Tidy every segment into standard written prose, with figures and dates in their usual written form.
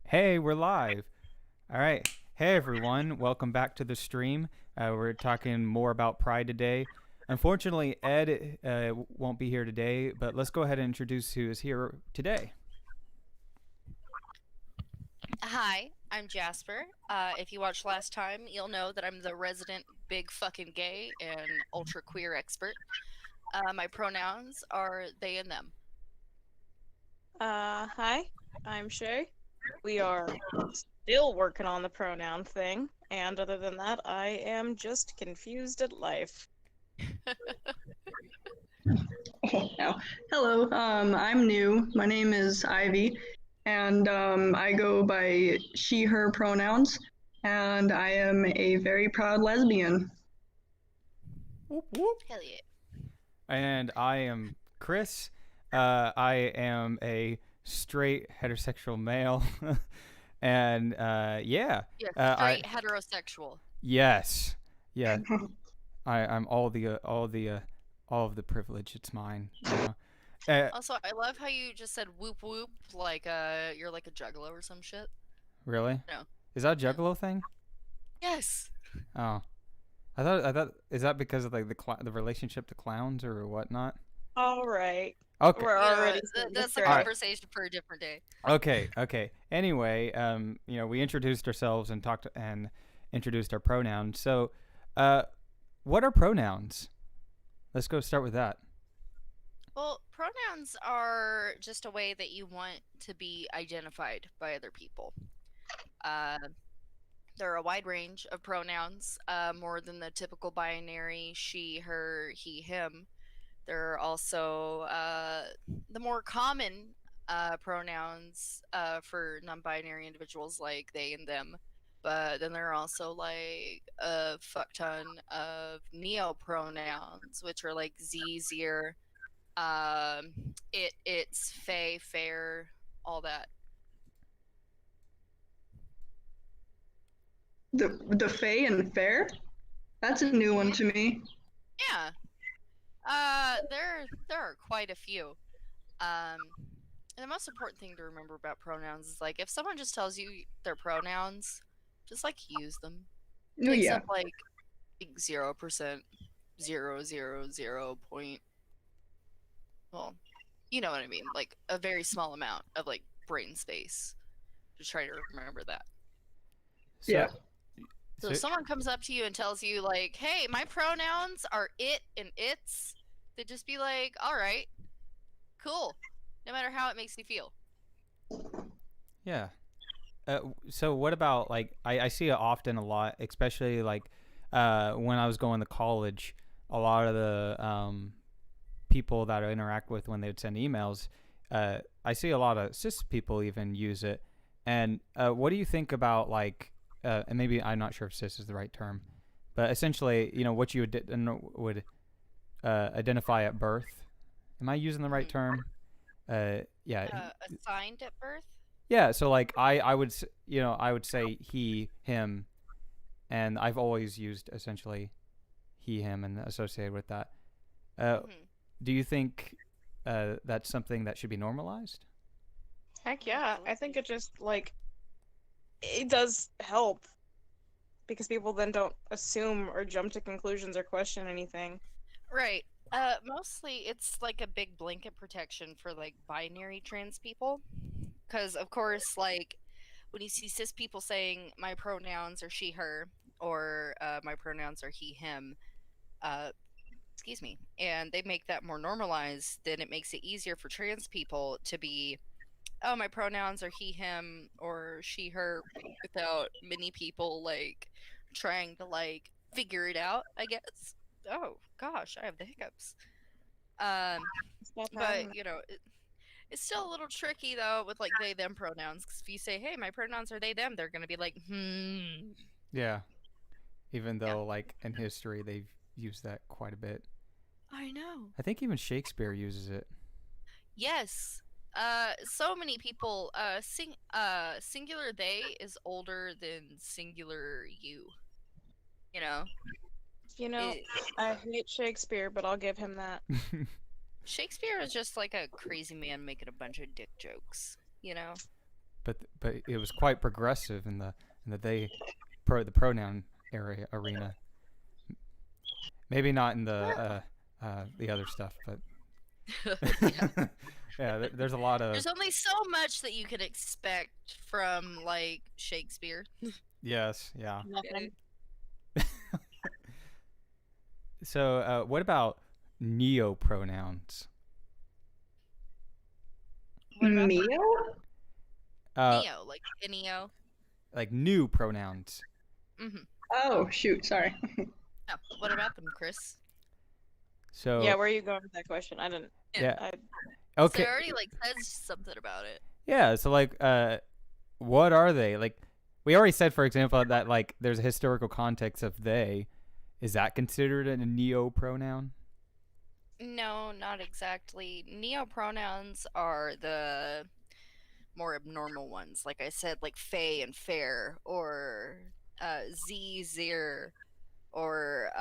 Hey, we're live. All right. Hey, everyone. Welcome back to the stream. We're talking more about Pride today. Unfortunately, Ed won't be here today, but let's go ahead and introduce who is here today. Hi, I'm Jasper. If you watched last time, you'll know that I'm the resident big fucking gay and ultra queer expert. My pronouns are they and them. Hi, I'm Shea. We are still working on the pronoun thing, and other than that, I am just confused at life. No. Hello, I'm new. My name is Ivy, and I go by she, her pronouns, and I am a very proud lesbian. Whoop, whoop. Hell yeah. And I am Chris. I am a straight heterosexual male. And yeah. Yeah, straight heterosexual. Yes. Yeah. I'm all of the privilege. It's mine. You know? Also, I love how you just said whoop whoop like you're like a juggalo or some shit. Really? No. Is that a juggalo thing? Yes. Oh, I thought is that because of like the relationship to clowns or whatnot? All right. Okay. We're already. That's a All right. conversation for a different day. Okay. Anyway, we introduced ourselves and talked and introduced our pronouns. So, what are pronouns? Let's go start with that. Well, pronouns are just a way that you want to be identified by other people. There are a wide range of pronouns, more than the typical binary she, her, he, him. There are also the more common pronouns for non-binary individuals like they and them. But then there are also like a fuck ton of neo pronouns, which are like Z, zir, it's, fey, fair, all that. The Fae and Fair? That's a new one to me. Yeah. There are quite a few. And the most important thing to remember about pronouns is like if someone just tells you their pronouns, just like use them. Oh yeah. Except like 0%, 0.000 point. Well, you know what I mean. Like a very small amount of like brain space. Just try to remember that. So, Yeah. So if someone comes up to you and tells you like, "Hey, my pronouns are it and its," they just be like, "All right, cool," no matter how it makes you feel. Yeah. So what about like I see it often a lot, especially like when I was going to college. A lot of the people that I interact with when they would send emails, I see a lot of cis people even use it. And what do you think about like, and maybe I'm not sure if cis is the right term, but essentially, what you would identify at birth. Am I using the right term? Yeah. Assigned at birth. Yeah, so like I would I would say he him, and I've always used essentially he him and associated with that. Do you think that's something that should be normalized? Heck yeah. I think it just it does help because people then don't assume or jump to conclusions or question anything. Right. Mostly it's like a big blanket protection for like binary trans people. Because, of course, like when you see cis people saying my pronouns are she, her, or my pronouns are he, him, excuse me, and they make that more normalized, then it makes it easier for trans people to be, oh, my pronouns are he, him, or she, her, without many people like trying to like figure it out, I guess. Oh gosh, I have the hiccups. But it's still a little tricky though with like they them pronouns, because if you say, hey, my pronouns are they them, they're gonna be like, Yeah. Even though like in history they've used that quite a bit. I know. I think even Shakespeare uses it. Yes. So many people singular they is older than singular you. You know? I hate Shakespeare, but I'll give him that. Shakespeare is just like a crazy man making a bunch of dick jokes, you know? but it was quite progressive in the the pronoun arena. Maybe not in the other stuff, but Yeah. yeah, there's a lot of There's only so much that you can expect from like Shakespeare. yes, yeah. Nothing. So what about neopronouns? What about Mio? Neo, like Neo? Like new pronouns. Mm-hmm. Oh, shoot, sorry. Yeah. What about them, Chris? So Yeah, where are you going with that question? I didn't. yeah, I, okay, So I already like said something about it. yeah. So like, what are they? Like, we already said, for example, that like there's a historical context of they. Is that considered a neopronoun? No, not exactly. Neopronouns are the more abnormal ones. Like I said, like fey and fair, or z, zir, or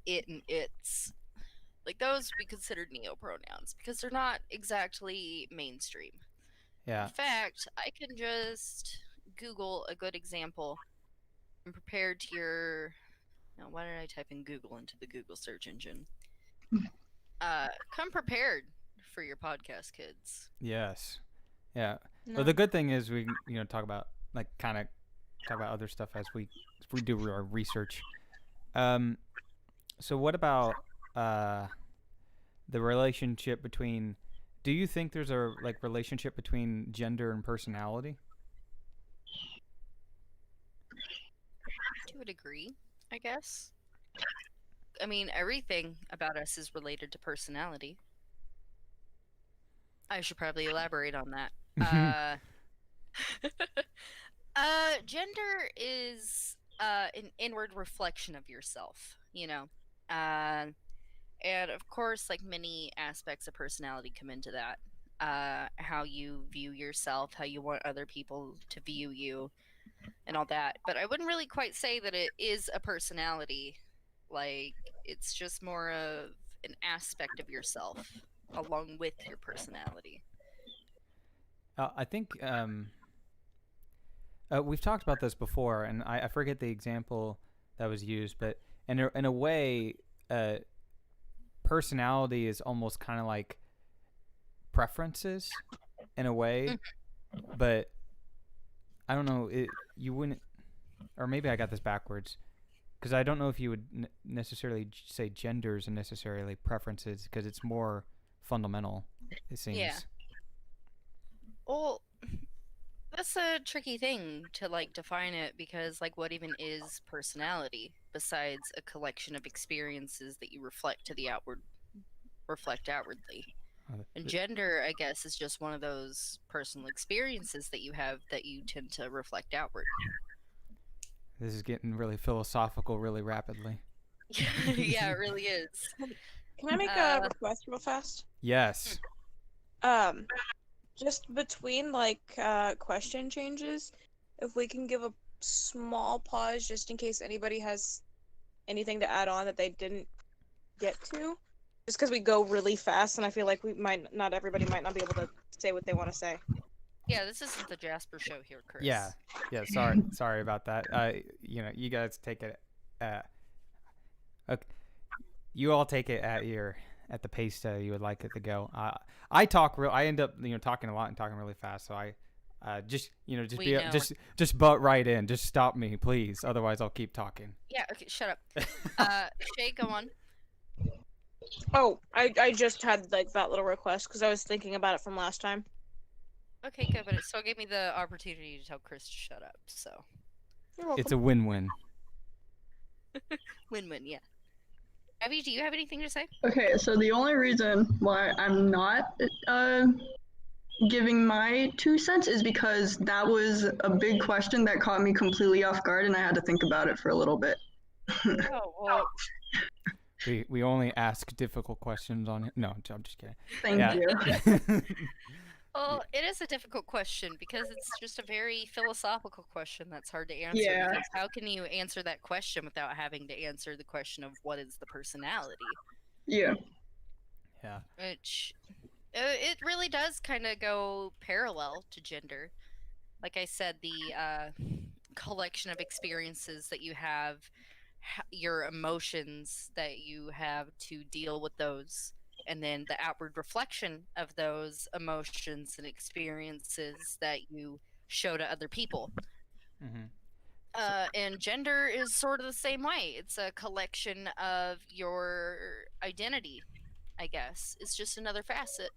it and its. Like those would be considered neopronouns because they're not exactly mainstream. Yeah. In fact, I can just Google a good example. I'm prepared to your. Now, why did I type in Google into the Google search engine? Come prepared for your podcast, kids. Yes. Yeah. no. Well, the good thing is we can, talk about like kind of talk about other stuff as we do our research. So what about the relationship between? Do you think there's a like relationship between gender and personality? To a degree, I guess. I mean, everything about us is related to personality. I should probably elaborate on that. Gender is an inward reflection of yourself, you know. And of course, like many aspects of personality come into that. How you view yourself, how you want other people to view you, and all that. But I wouldn't really quite say that it is a personality. Like, it's just more of an aspect of yourself along with your personality. I think we've talked about this before, and I forget the example that was used, but in a way, personality is almost kind of like preferences in a way, but I don't know. You wouldn't, or maybe I got this backwards, because I don't know if you would necessarily say genders and necessarily preferences, because it's more fundamental. It seems. Yeah. Well, that's a tricky thing to like define it because like what even is personality besides a collection of experiences that you reflect outwardly. And gender, I guess, is just one of those personal experiences that you have that you tend to reflect outward. This is getting really philosophical really rapidly. Yeah, it really is. Can I make a request real fast? Yes. Just between like question changes, if we can give a small pause just in case anybody has anything to add on that they didn't get to. Just because we go really fast, and I feel like everybody might not be able to say what they want to say. Yeah, this isn't the Jasper show here, Chris. Yeah. Sorry about that. You guys take it. Okay. You all take it at the pace that you would like it to go. I end up talking a lot and talking really fast. So I just butt right in. Just stop me, please. Otherwise, I'll keep talking. Yeah. Okay. Shut up. Shea, go on. Oh, I just had like that little request because I was thinking about it from last time. Okay, good, but it still gave me the opportunity to tell Chris to shut up, so. You're welcome. It's a win-win. Win-win, yeah. Abby, do you have anything to say? Okay, so the only reason why I'm not giving my 2 cents is because that was a big question that caught me completely off guard, and I had to think about it for a little bit. Oh, well. We only ask difficult questions on it. No, I'm just kidding. Thank you. Well, it is a difficult question because it's just a very philosophical question that's hard to answer. Yeah. Because how can you answer that question without having to answer the question of what is the personality? Yeah. Yeah. Which it really does kind of go parallel to gender. like I said, the collection of experiences that you have, your emotions that you have to deal with those, and then the outward reflection of those emotions and experiences that you show to other people. Mm-hmm. And gender is sort of the same way. It's a collection of your identity, I guess. It's just another facet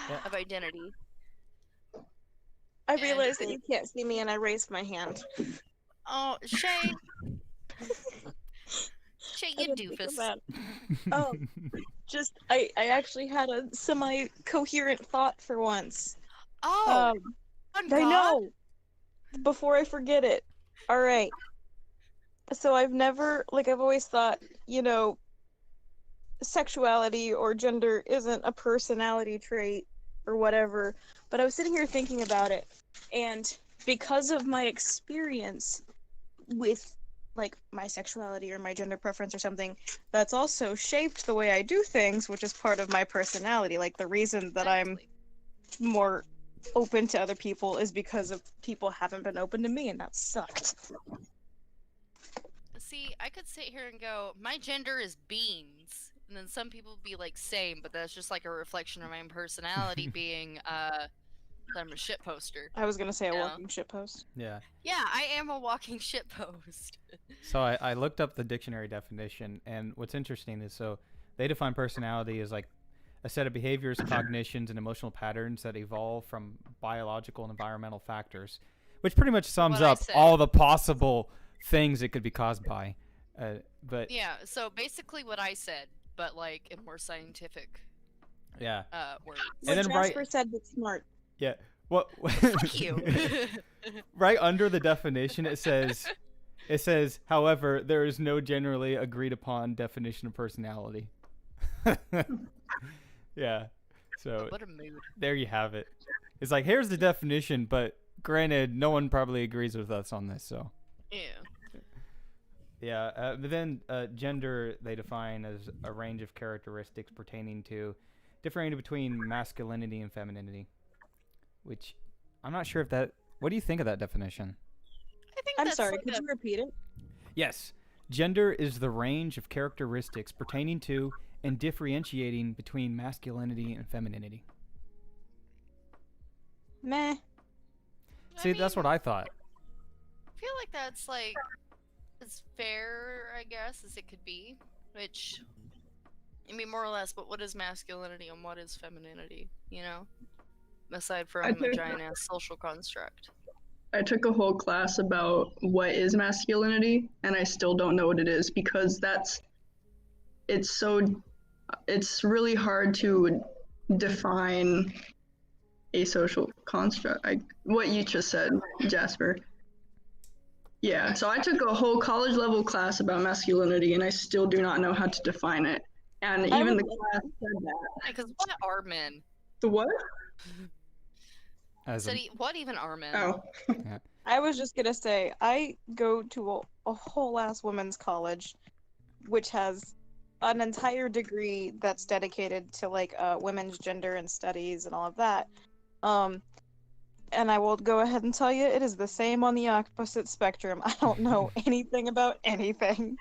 Yeah. of identity. I And realized that you can't see me, and I raised my hand. oh, Shay, Shay, I you didn't think of doofus. that. Oh, just I actually had a semi-coherent thought for once. Oh, on I God. know. Before I forget it. All right. So I've always thought, sexuality or gender isn't a personality trait or whatever. But I was sitting here thinking about it, and because of my experience with like my sexuality or my gender preference or something, that's also shaped the way I do things, which is part of my personality. Like the reason that I'm Exactly. more open to other people is because of people haven't been open to me, and that sucked. See, I could sit here and go, my gender is beans. And then some people would be like, same, but that's just like a reflection of my own personality being, that I'm a shit poster. I was gonna say a No. walking shitpost. Yeah. Yeah, I am a walking shit post. So I looked up the dictionary definition, and what's interesting is they define personality as like a set of behaviors, cognitions, and emotional patterns that evolve from biological and environmental factors, which pretty much sums What I up said. all the possible things it could be caused by. But Yeah, so basically what I said, but like in more scientific yeah, words. And then Jasper said that's smart. yeah. What? Fuck you. Right under the definition, it says, however, there is no generally agreed upon definition of personality. Yeah. So What a mood. there you have it. It's like, here's the definition, but granted, no one probably agrees with us on this. So Yeah. yeah. But then gender they define as a range of characteristics pertaining to differing between masculinity and femininity, which I'm not sure if that. What do you think of that definition? I think I'm that's sorry, like could a- you repeat it? Yes. Gender is the range of characteristics pertaining to and differentiating between masculinity and femininity. Meh. See, that's what I thought. I feel like that's like as fair, I guess, as it could be. Which, I mean, more or less. But what is masculinity and what is femininity? You know, aside from a giant ass social construct. I took a whole class about what is masculinity, and I still don't know what it is because it's really hard to define a social construct. What you just said, Jasper. Yeah, so I took a whole college level class about masculinity, and I still do not know how to define it. And even the class said that. Because what are men? The what? As a, What even are men? Oh. I was just gonna say, I go to a whole ass women's college, which has an entire degree that's dedicated to like women's gender and studies and all of that. And I will go ahead and tell you, it is the same on the opposite spectrum. I don't know anything about anything.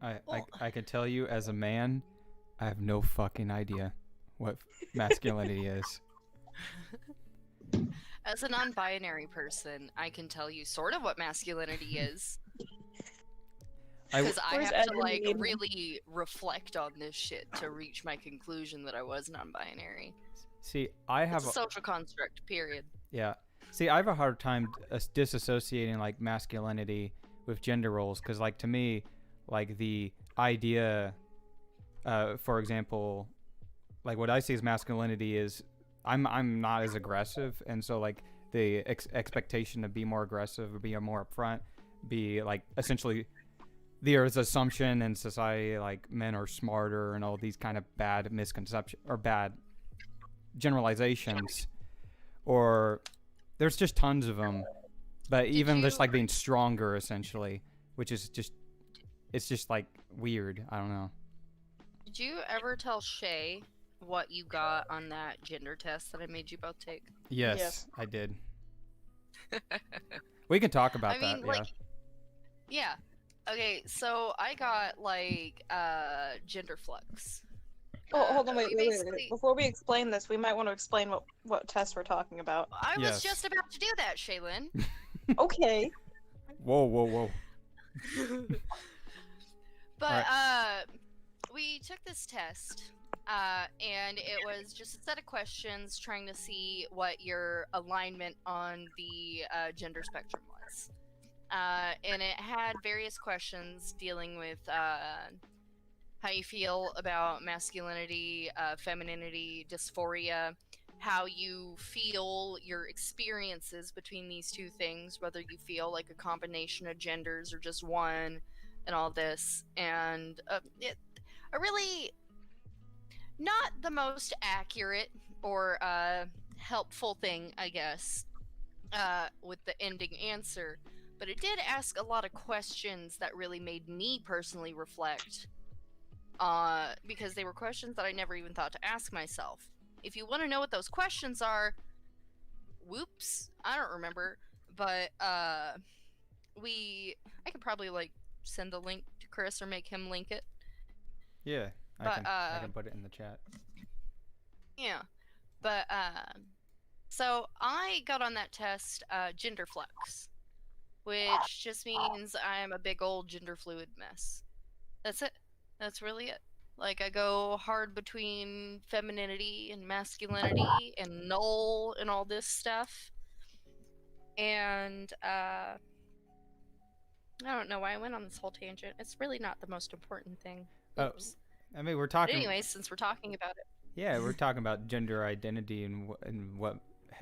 I can tell you as a man, I have no fucking idea what masculinity is. As a non-binary person, I can tell you sort of what masculinity is. Because I Where's have to Edwin like Yaden? really reflect on this shit to reach my conclusion that I was non-binary. See, I have It's a social construct, period. yeah. See, I have a hard time disassociating like masculinity with gender roles because, like, to me, like the idea, for example, like what I see as masculinity is I'm not as aggressive, and so like the expectation to be more aggressive or be more upfront, be like essentially there's assumption in society like men are smarter and all these kind of bad misconceptions or bad generalizations, or there's just tons of them. But even just like being stronger essentially, which is just it's just like weird. I don't know. Did you ever tell Shay what you got on that gender test that I made you both take? Yes, Yes. I did. We can talk about I mean, that. like, yeah. Okay, so I got like gender flux. Oh, hold on, We wait. basically, Before we explain this, we might want to explain what tests we're talking about. I was Yes. just about to do that, Shaylin. Okay. Whoa. But we took this test, and it was just a set of questions trying to see what your alignment on the gender spectrum was. And it had various questions dealing with how you feel about masculinity, femininity, dysphoria, how you feel your experiences between these two things, whether you feel like a combination of genders or just one, and all this. And a really not the most accurate or helpful thing, I guess, with the ending answer. But it did ask a lot of questions that really made me personally reflect, because they were questions that I never even thought to ask myself. If you want to know what those questions are, whoops, I don't remember. But I could probably like send the link to Chris or make him link it. Yeah, I can put it in the chat. Yeah, but so I got on that test gender flux, which just means I'm a big old gender fluid mess. That's it. That's really it. Like, I go hard between femininity and masculinity and null and all this stuff. And I don't know why I went on this whole tangent. It's really not the most important thing. Oops. I mean, we're But talking. anyways, since we're talking about it. Yeah, we're talking about gender identity and what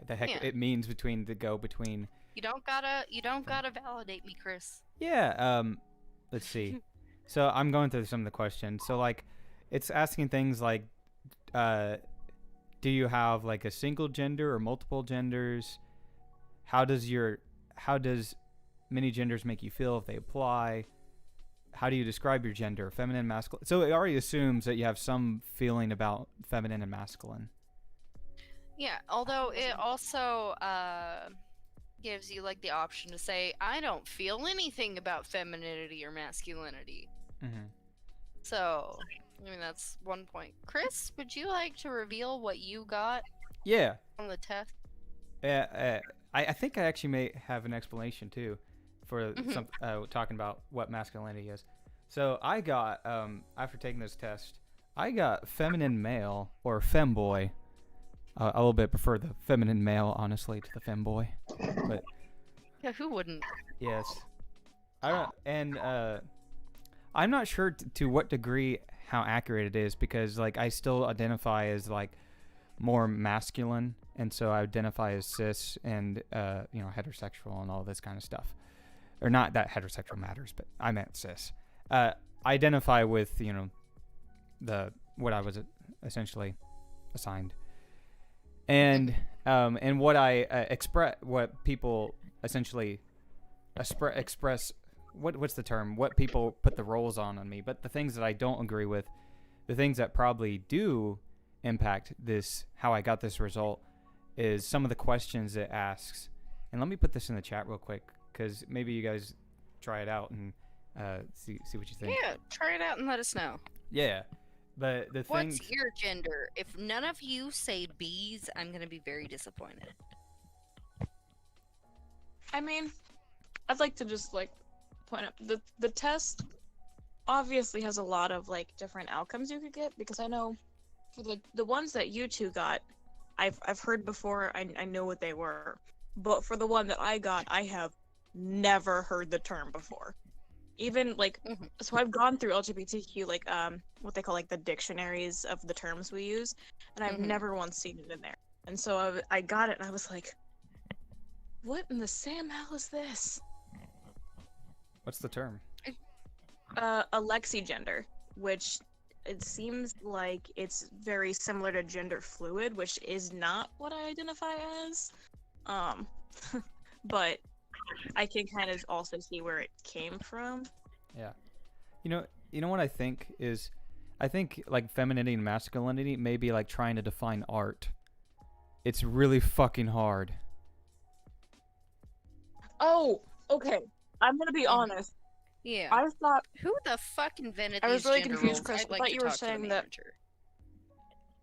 the heck Yeah. it means between. You don't gotta validate me, Chris. Yeah. Let's see. So I'm going through some of the questions. So like, it's asking things like, do you have like a single gender or multiple genders? How does many genders make you feel if they apply? How do you describe your gender, feminine, masculine? So it already assumes that you have some feeling about feminine and masculine. Yeah, although it also gives you like the option to say, I don't feel anything about femininity or masculinity. Mm-hmm. So, I mean, that's one point. Chris, would you like to reveal what you got Yeah. on the test? I think I actually may have an explanation too for some talking about what masculinity is. So I got after taking this test, I got feminine male or femboy. I a little bit prefer the feminine male, honestly, to the femboy. But Yeah, who wouldn't? yes, I don't, and I'm not sure to what degree how accurate it is, because like I still identify as like more masculine, and so I identify as cis and heterosexual and all this kind of stuff. Or not that heterosexual matters, but I meant cis. I identify with what I was essentially assigned, and what I express, what people essentially express. What's the term? What people put the roles on me, but the things that I don't agree with, the things that probably do impact this, how I got this result, is some of the questions it asks. And let me put this in the chat real quick, because maybe you guys try it out and see what you think. Yeah, try it out and let us know. Yeah, but the thing. What's your gender? If none of you say B's, I'm gonna be very disappointed. I mean, I'd like to just like point out the test obviously has a lot of like different outcomes you could get, because I know for the ones that you two got, I've heard before. I know what they were, but for the one that I got, I have never heard the term before. Even like, so I've gone through LGBTQ, like what they call like the dictionaries of the terms we use, and I've never once seen it in there. And so I got it, and I was like, what in the Sam hell is this? What's the term? Alexigender, which it seems like it's very similar to gender fluid, which is not what I identify as. But I can kind of also see where it came from. Yeah. You know what I think is, I think like femininity and masculinity may be like trying to define art. It's really fucking hard. Oh, okay. I'm gonna be honest. Yeah. I thought Who the fuck invented I these was really gender confused, roles? Chris. I'd I like thought to you were talk to the saying that manager.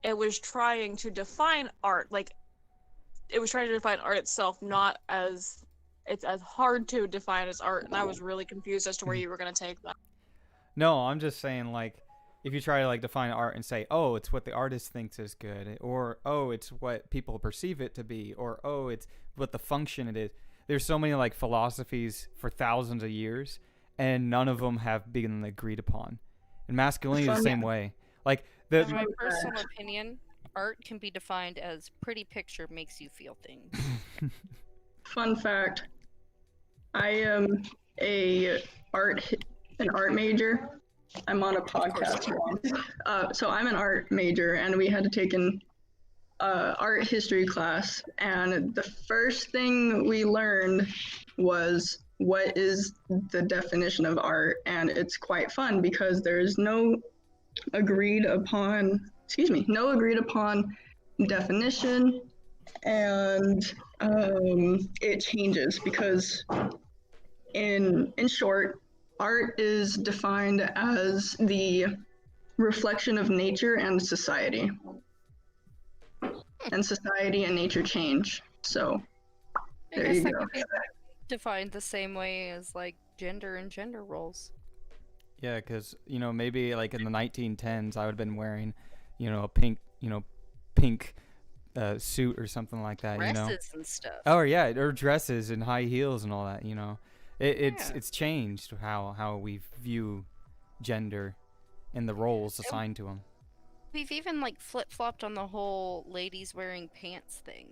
it was trying to define art, like it was trying to define art itself, not as it's as hard to define as art, and I was really confused as to where you were gonna take that. No, I'm just saying, like, if you try to like define art and say, oh, it's what the artist thinks is good, or oh, it's what people perceive it to be, or oh, it's what the function it is. There's so many like philosophies for thousands of years, and none of them have been agreed upon. And masculinity is the same way. Like In my the personal opinion, art can be defined as pretty picture makes you feel things. Fun fact: I am a an art major. I'm on a podcast now. So I'm an art major, and we had to take an art history class. And the first thing we learned was what is the definition of art, and it's quite fun because there's no agreed upon definition, and it changes because in short, art is defined as the reflection of nature and society. And society and nature change. So I there guess you that go. could be defined the same way as like gender and gender roles. yeah, because maybe like in the 1910s, I would have been wearing, a pink, pink suit or something like that. Dresses and stuff. Oh yeah, or dresses and high heels and all that. Yeah. It's changed how we view gender and the roles assigned to them. We've even like flip-flopped on the whole ladies wearing pants thing.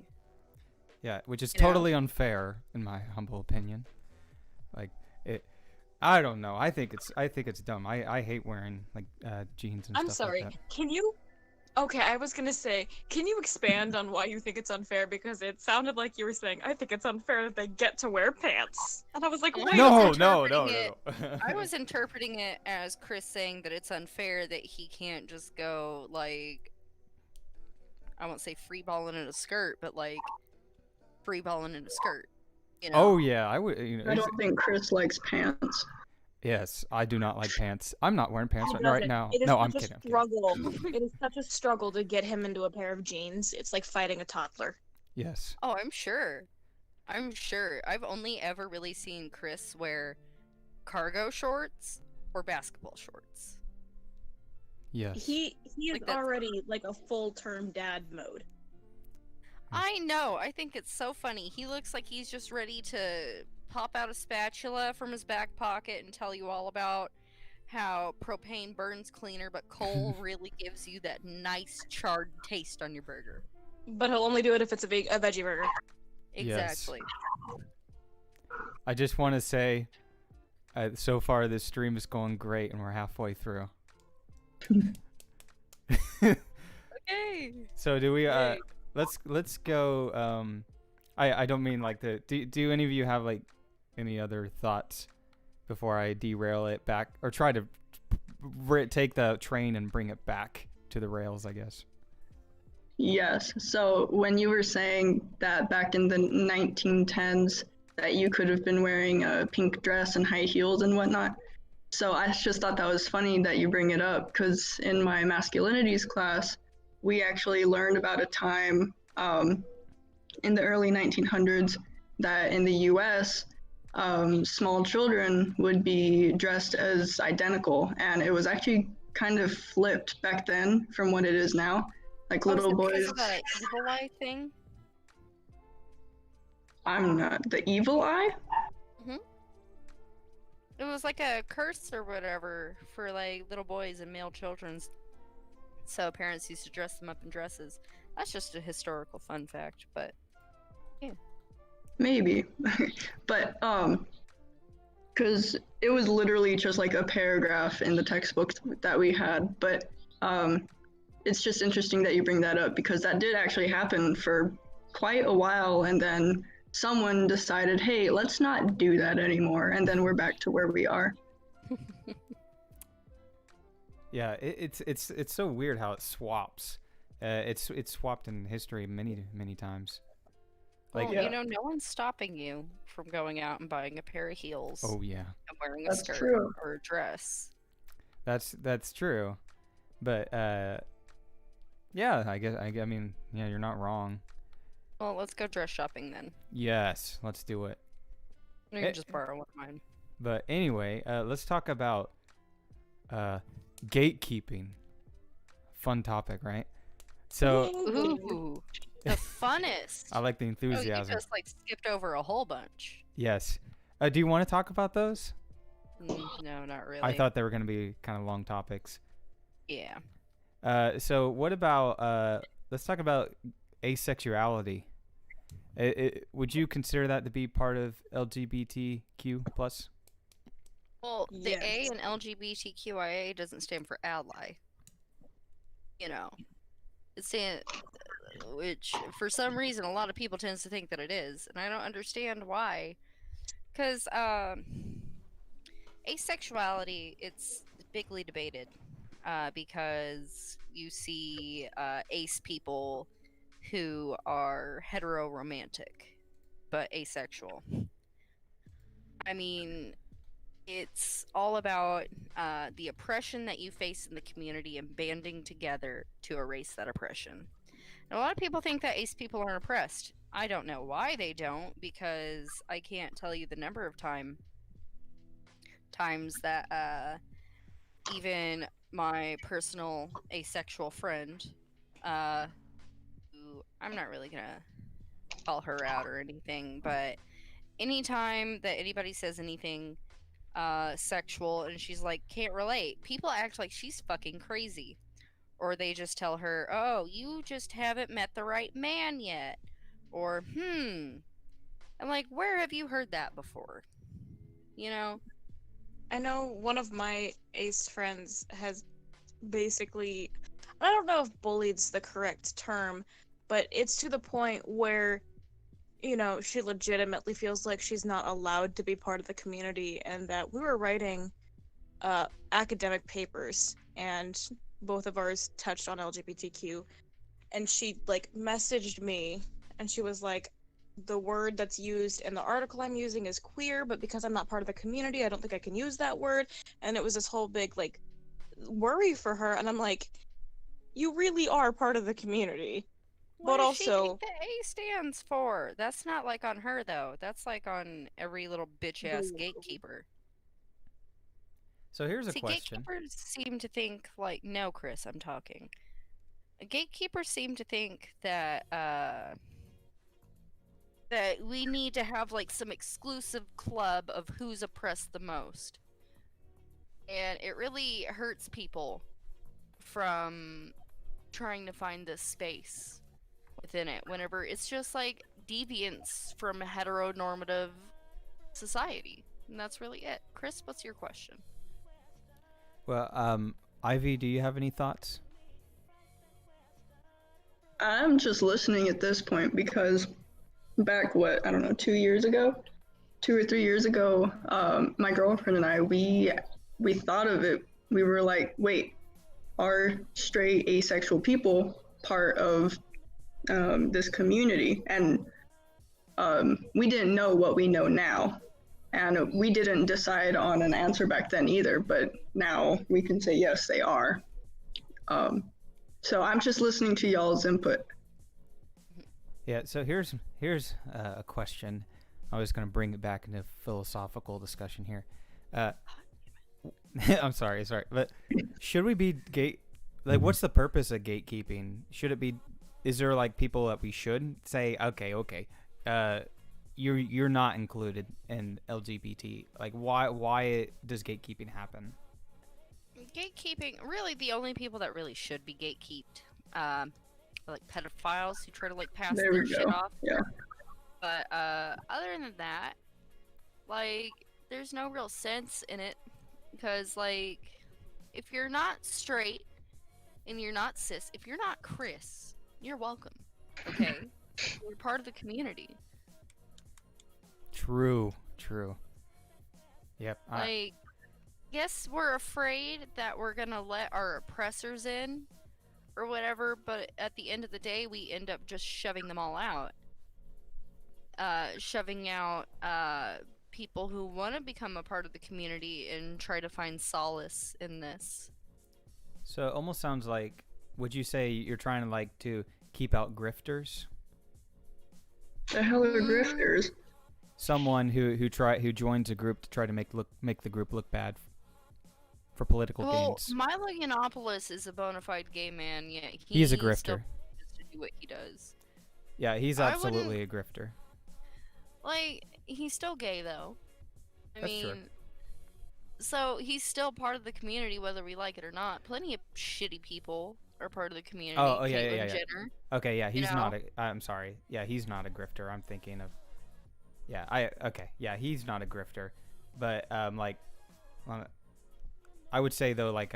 Yeah, which is You know? totally unfair in my humble opinion. Like it, I don't know. I think it's dumb. I hate wearing like jeans and I'm stuff sorry. like that. Can you? Okay, I was gonna say, can you expand on why you think it's unfair? Because it sounded like you were saying, I think it's unfair that they get to wear pants. And I was like, I wait. was No. interpreting I was interpreting it as Chris saying that it's unfair that he can't just go like, I won't say freeballing in a skirt, but like freeballing in a skirt. Oh yeah, I would. I don't think Chris likes pants. Yes, I do not like pants. I'm not wearing pants He right doesn't. now. It is No, such I'm a kidding. struggle. It is such a struggle to get him into a pair of jeans. It's like fighting a toddler. Yes. Oh, I'm sure. I've only ever really seen Chris wear cargo shorts or basketball shorts. Yes. He is Like that's- already like a full-term dad mode. I know. I think it's so funny. He looks like he's just ready to pop out a spatula from his back pocket and tell you all about how propane burns cleaner, but coal really gives you that nice charred taste on your burger. But he'll only do it if it's a veggie burger. Exactly. I just want to say, so far this stream is going great, and we're halfway through. Okay. So do we? Yay. Let's go. I don't mean like the. Do any of you have like any other thoughts before I derail it back or try to take the train and bring it back to the rails? I guess. Yes. So when you were saying that back in the 1910s that you could have been wearing a pink dress and high heels and whatnot. So I just thought that was funny that you bring it up because in my masculinities class, we actually learned about a time in the early 1900s that in the US, small children would be dressed as identical. And it was actually kind of flipped back then from what it is now. Like little boys. Because of that evil eye thing? I'm not the evil eye. It was like a curse or whatever for like little boys and male children's. So parents used to dress them up in dresses. That's just a historical fun fact, but Maybe, but because it was literally just like a paragraph in the textbook that we had. But it's just interesting that you bring that up because that did actually happen for quite a while, and then someone decided, hey, let's not do that anymore, and then we're back to where we are. Yeah, it's so weird how it swaps. It's swapped in history many times. Like, Well, Yeah. you know, no one's stopping you from going out and buying a pair of heels oh yeah, and wearing a That's skirt true. or a dress. that's true. But yeah, I mean, yeah, you're not wrong. Well, let's go dress shopping then. Yes, let's do it. You Eh, can just borrow one of mine. But anyway, let's talk about gatekeeping. Fun topic, right? So Ooh, the funnest. I like the Oh, you enthusiasm. just like skipped over a whole bunch. Yes. Do you want to talk about those? No, not really. I thought they were going to be kind of long topics. Yeah. So what about let's talk about asexuality. Would you consider that to be part of LGBTQ plus? Well, the A Yes. in LGBTQIA doesn't stand for ally. You know, it's saying, which for some reason a lot of people tends to think that it is, and I don't understand why. Because asexuality, it's bigly debated. Because you see ace people who are heteroromantic but asexual. I mean, it's all about the oppression that you face in the community and banding together to erase that oppression. And a lot of people think that ace people aren't oppressed. I don't know why they don't, because I can't tell you the number of times that even my personal asexual friend, who I'm not really gonna call her out or anything, but anytime that anybody says anything sexual and she's like, can't relate, people act like she's fucking crazy. Or they just tell her, oh, you just haven't met the right man yet. Or, I'm like, where have you heard that before? You know? I know one of my ace friends has basically, I don't know if bullied's the correct term, but it's to the point where, you know, she legitimately feels like she's not allowed to be part of the community, and that we were writing academic papers, and both of ours touched on LGBTQ, and she like messaged me, and she was like, the word that's used in the article I'm using is queer, but because I'm not part of the community, I don't think I can use that word. And it was this whole big like worry for her, and I'm like, you really are part of the community. What But does she also, think the A stands for? That's not like on her, though. That's like on every little bitch ass gatekeeper. So here's a See, question. gatekeepers seem to think, like, no, Chris, I'm talking. Gatekeepers seem to think that, that we need to have, like, some exclusive club of who's oppressed the most. And it really hurts people from trying to find this space within it whenever it's just like deviance from a heteronormative society. And that's really it. Chris, what's your question? Well, Ivy, do you have any thoughts? I'm just listening at this point because back, what, I don't know, 2 years ago? 2 or 3 years ago, my girlfriend and I, we thought of it. We were like, wait, are straight asexual people part of this community? And we didn't know what we know now. And we didn't decide on an answer back then either, but now we can say yes, they are. So I'm just listening to y'all's input. Yeah. So here's a question. I was going to bring it back into philosophical discussion here. I'm sorry, but should we be like, what's the purpose of gatekeeping? Should it be? Is there like people that we should say, okay, you're not included in LGBT? Like, why does gatekeeping happen? Gatekeeping, really the only people that really should be gatekeeped, are like pedophiles who try to like pass There their we shit go. off. Yeah. But other than that, like, there's no real sense in it, because like, if you're not straight and you're not cis, if you're not Chris, you're welcome. Okay, you're part of the community. True. Yep. Like, yes, we're afraid that we're gonna let our oppressors in or whatever, but at the end of the day, we end up just shoving them all out. shoving out people who want to become a part of the community and try to find solace in this. So it almost sounds like, would you say you're trying to like to keep out grifters? The hell are grifters? Someone who joins a group to try to make the group look bad for political gains. Milo Yiannopoulos is a bona fide gay man. Yeah, He's a still grifter. to do what he does. Yeah, he's I absolutely a grifter. Like, he's still gay though. I That's mean, true. so he's still part of the community whether we like it or not. Plenty of shitty people are part of the community. Oh, yeah, Caitlyn yeah. Jenner. Okay, yeah, he's know? not a. I'm sorry. Yeah, he's not a grifter. I'm thinking of. Yeah, okay. Yeah, he's not a grifter, but like, I would say though, like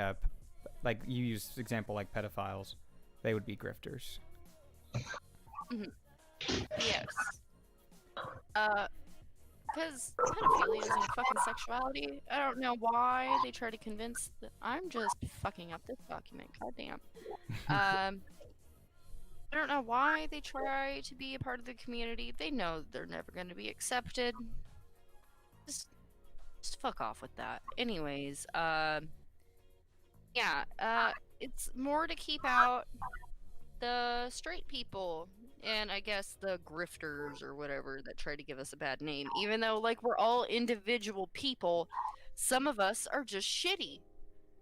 you use example like pedophiles, they would be grifters. Yes. Because pedophilia isn't fucking sexuality. I don't know why they try to convince. I'm just fucking up this document. Goddamn. I don't know why they try to be a part of the community. They know they're never going to be accepted. Just fuck off with that. Anyways, yeah, it's more to keep out the straight people and I guess the grifters or whatever that try to give us a bad name. Even though, like, we're all individual people, some of us are just shitty.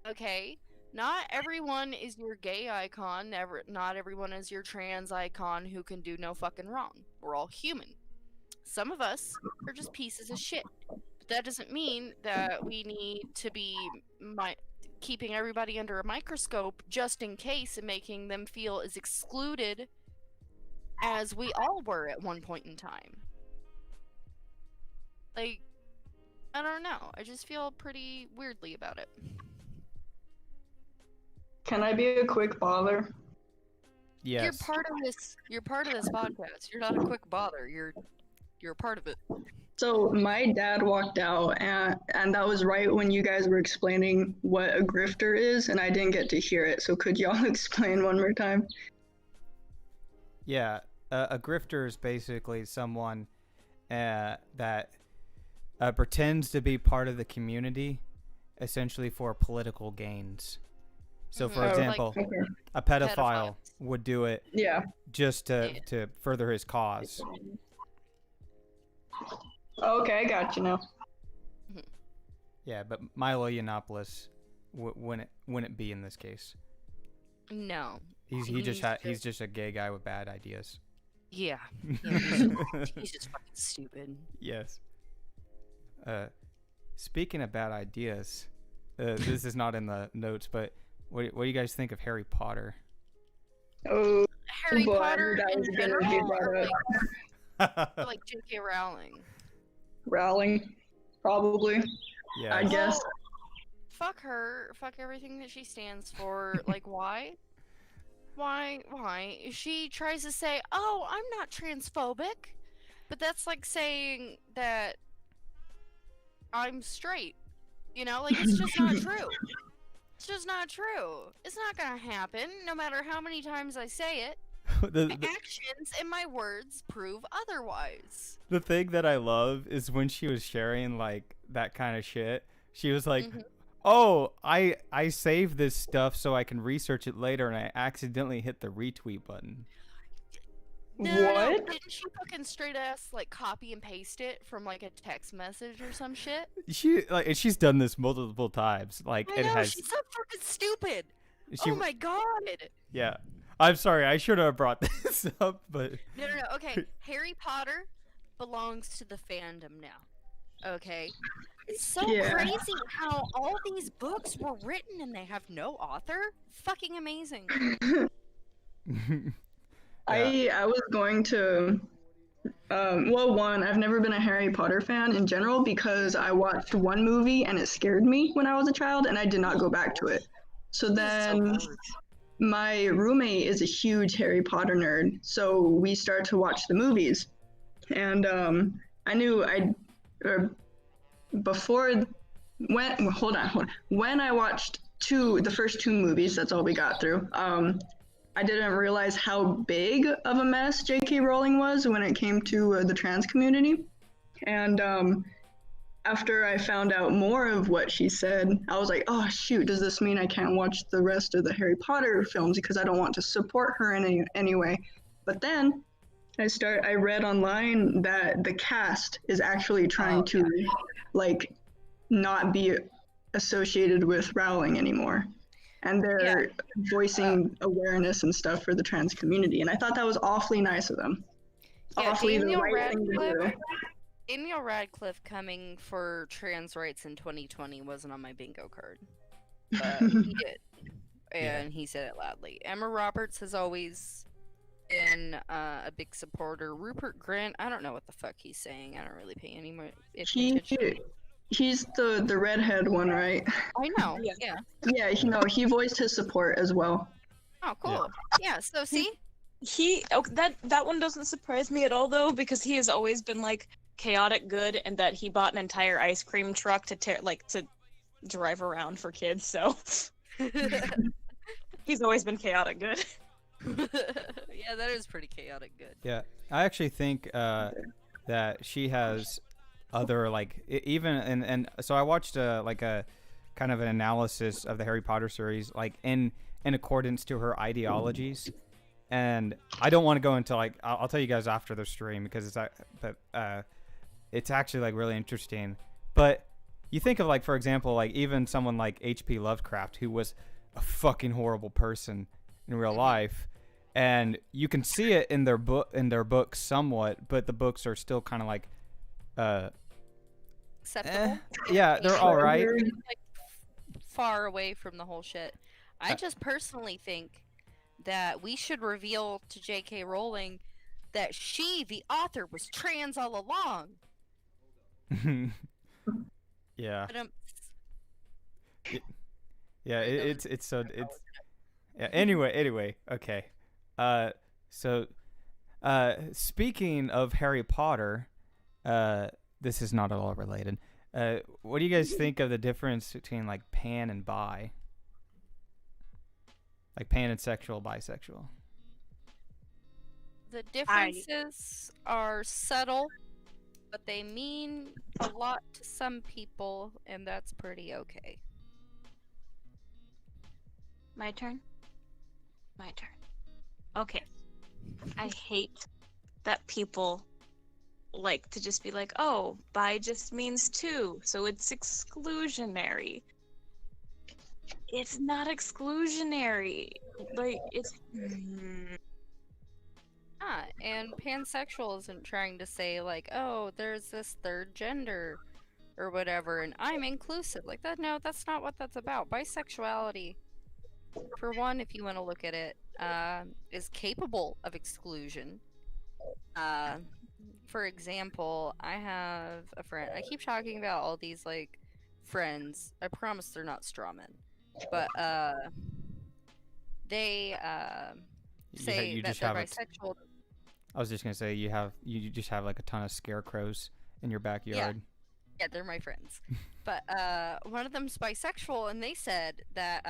Okay? Not everyone is your gay icon. Not everyone is your trans icon who can do no fucking wrong. We're all human. Some of us are just pieces of shit. But that doesn't mean that we need to be keeping everybody under a microscope just in case and making them feel as excluded as we all were at one point in time. Like, I don't know. I just feel pretty weirdly about it. Can I be a quick bother? Yes. You're part of this podcast. You're not a quick bother. You're a part of it. So my dad walked out, and that was right when you guys were explaining what a grifter is, and I didn't get to hear it. So could y'all explain one more time? Yeah, a grifter is basically someone that pretends to be part of the community, essentially for political gains. So, for example, okay. a pedophile would do it just to further his cause. Okay, I got you now. Yeah, but Milo Yiannopoulos wouldn't be in this case. No. He's just a gay guy with bad ideas. Yeah. He's just fucking stupid. Yes. Speaking of bad ideas, this is not in the notes, but what do you guys think of Harry Potter? Oh, Harry boy, Potter that in was gonna be general, or brought up. like J.K. Rowling? Rowling, probably. Yeah. I guess. Fuck her. Fuck everything that she stands for. Like, why? Why? She tries to say, oh, I'm not transphobic. But that's like saying that I'm straight. You know, like, it's just not true. It's just not true. It's not gonna happen, no matter how many times I say it. My actions and my words prove otherwise. The thing that I love is when she was sharing, like, that kind of shit, she was like, oh, I saved this stuff so I can research it later, and I accidentally hit the retweet button. What? No, didn't she fucking straight ass like copy and paste it from like a text message or some shit? She's done this multiple times. Like, I know, she's so fucking stupid. Oh my god. Yeah. I'm sorry, I should have brought this up, but No. Okay, Harry Potter belongs to the fandom now. Okay. It's so crazy how all these books were written and they have no author. Fucking amazing. I was going to, one, I've never been a Harry Potter fan in general because I watched one movie and it scared me when I was a child and I did not go back to it. So then my roommate is a huge Harry Potter nerd, so we started to watch the movies. And I knew when I watched the first two movies, that's all we got through, I didn't realize how big of a mess J.K. Rowling was when it came to the trans community. And after I found out more of what she said, I was like, oh shoot, does this mean I can't watch the rest of the Harry Potter films because I don't want to support her in any way? But then I read online that the cast is actually trying to like not be associated with Rowling anymore. And they're voicing awareness and stuff for the trans community. And I thought that was awfully nice of them. Yeah, Awfully the Daniel right thing to do. Radcliffe. Daniel Radcliffe coming for trans rights in 2020 wasn't on my bingo card, but he did, and he said it loudly. Emma Roberts has always been a big supporter. Rupert Grint, I don't know what the fuck he's saying. I don't really pay any more attention. He's the redhead one, right? I know. Yeah. Yeah, he voiced his support as well. Oh, cool. Yeah. So see, that one doesn't surprise me at all though, because he has always been like chaotic good, and that he bought an entire ice cream truck to drive around for kids. So he's always been chaotic good. Yeah, that is pretty chaotic good. Yeah, I actually think that she has other like even and so I watched like a kind of an analysis of the Harry Potter series like in accordance to her ideologies, and I don't want to go into like I'll tell you guys after the stream because it's actually like really interesting. But you think of like, for example, like even someone like H.P. Lovecraft, who was a fucking horrible person in real life, and you can see it in their books somewhat, but the books are still kind of like acceptable. Yeah, they're all right. Like far away from the whole shit. I just personally think that we should reveal to J.K. Rowling that she, the author, was trans all along. Yeah. But, yeah, it's yeah. Anyway, okay. So, speaking of Harry Potter, this is not at all related. What do you guys think of the difference between like pan and bi? Like pansexual, bisexual. The differences are subtle, but they mean a lot to some people, and that's pretty okay. My turn? My turn. Okay. I hate that people like to just be like, oh, bi just means two, so it's exclusionary. It's not exclusionary. Like, it's... And pansexual isn't trying to say, like, oh, there's this third gender, or whatever, and I'm inclusive. Like, that. No, that's not what that's about. Bisexuality, for one, if you want to look at it, is capable of exclusion. For example, I have a friend. I keep talking about all these, like, friends. I promise they're not straw men. But, they, say that they're bisexual. I was just gonna say you just have like a ton of scarecrows in your backyard. Yeah, they're my friends. But one of them's bisexual, and they said that